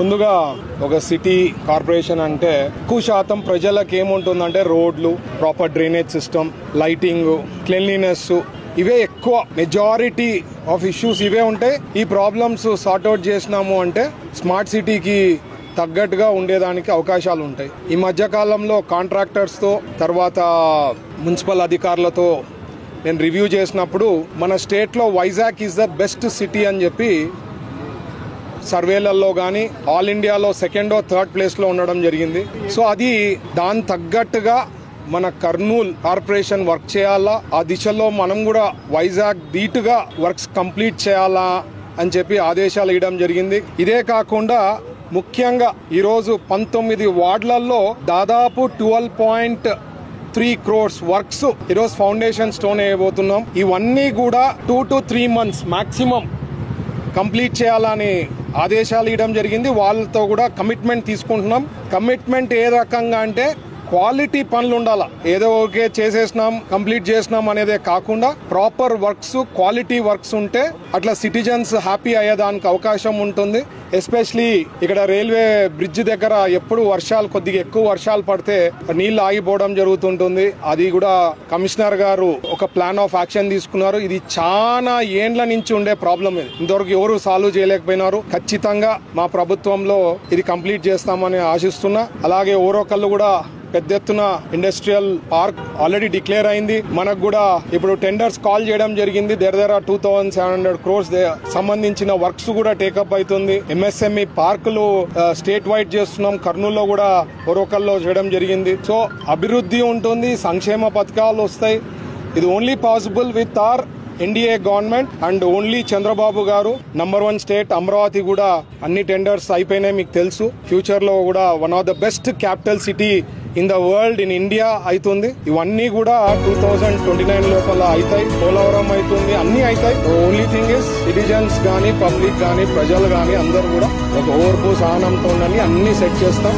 ముందుగా ఒక city corporation అంటే ఎక్కువ శాతం ప్రజలకు ఏముంటుందంటే రోడ్లు, proper drainage system, lighting, cleanliness, ఇవే ఎక్కువ మెజారిటీ ఆఫ్ ఇష్యూస్ ఇవే ఉంటాయి. ఈ ప్రాబ్లమ్స్ సార్ట్అవుట్ చేసినాము అంటే స్మార్ట్ సిటీకి తగ్గట్టుగా ఉండేదానికి అవకాశాలు ఉంటాయి. ఈ మధ్య కాలంలో కాంట్రాక్టర్స్తో తర్వాత మున్సిపల్ అధికారులతో నేను రివ్యూ చేసినప్పుడు మన స్టేట్లో Vizag is the best city అని చెప్పి సర్వేలలో కానీ ఆల్ ఇండియాలో సెకండ్ థర్డ్ ప్లేస్లో ఉండడం జరిగింది. సో అది దాని తగ్గట్టుగా మన కర్నూలు కార్పొరేషన్ వర్క్ చేయాలా, ఆ దిశలో మనం కూడా వైజాగ్ ధీటుగా వర్క్స్ కంప్లీట్ చేయాలా అని చెప్పి ఆదేశాలు ఇవ్వడం జరిగింది. ఇదే కాకుండా ముఖ్యంగా ఈరోజు 19 వార్డులలో దాదాపు 12.3 crores వర్క్స్ ఈరోజు ఫౌండేషన్ స్టోన్ వేయబోతున్నాం. ఇవన్నీ కూడా 2 to 3 months మాక్సిమం కంప్లీట్ చేయాలని ఆదేశాలు ఇవ్వడం జరిగింది. వాళ్ళతో కూడా కమిట్మెంట్ తీసుకుంటున్నాం. కమిట్మెంట్ ఏ రకంగా అంటే క్వాలిటీ పనులు ఉండాలా, ఏదో ఓకే చేసేసినాం కంప్లీట్ చేసినాం అనేదే కాకుండా ప్రాపర్ వర్క్స్, క్వాలిటీ వర్క్స్ ఉంటే అట్లా సిటిజన్స్ హ్యాపీ అయ్యేదానికి అవకాశం ఉంటుంది. ఎస్పెషలీ ఇక్కడ రైల్వే బ్రిడ్జ్ దగ్గర ఎప్పుడు కొద్దిగా ఎక్కువ వర్షాలు పడితే నీళ్లు ఆగిపోవడం జరుగుతుంటుంది. అది కూడా కమిషనర్ గారు ఒక ప్లాన్ ఆఫ్ యాక్షన్ తీసుకున్నారు. ఇది చాలా ఏండ్ల నుంచి ఉండే ప్రాబ్లం. ఇది ఇంతవరకు ఎవరు సాల్వ్ చేయలేకపోయినారు. ఖచ్చితంగా మా ప్రభుత్వంలో ఇది కంప్లీట్ చేస్తామని ఆశిస్తున్నా. అలాగే ఓరోకల్లు కూడా పెద్ద ఎత్తున ఇండస్ట్రియల్ పార్క్ ఆల్రెడీ డిక్లేర్ అయింది. మనకు కూడా ఇప్పుడు టెండర్స్ కాల్ చేయడం జరిగింది. దగ్గర 2700 crores సంబంధించిన వర్క్స్ కూడా టేకప్ అవుతుంది. ఎంఎస్ఎంఈ పార్కులు స్టేట్ వైడ్ చేస్తున్నాం. కర్నూలులో కూడా ఓరోకల్లో చేయడం జరిగింది. సో అభివృద్ధి ఉంటుంది, సంక్షేమ పథకాలు వస్తాయి. ఇది only possible with our NDA government and only Chandrababu garu. Number 1 state Amaravati కూడా అన్ని టెండర్స్ అయిపోయినాయి, మీకు తెలుసు. ఫ్యూచర్ లో కూడా one of the best capital city in the world, in India అవుతుంది. ఇవన్నీ కూడా 2029 లోపల అవుతాయి. పోలవరం అవుతుంది, అన్ని అవుతాయి. ఓన్లీ థింగ్ ఇస్ సిటిజన్స్ గానీ, పబ్లిక్ గానీ, ప్రజలు గానీ అందరూ కూడా ఒక ఓర్పు సహనంతో ఉండాలి. అన్ని సెట్ చేస్తాం.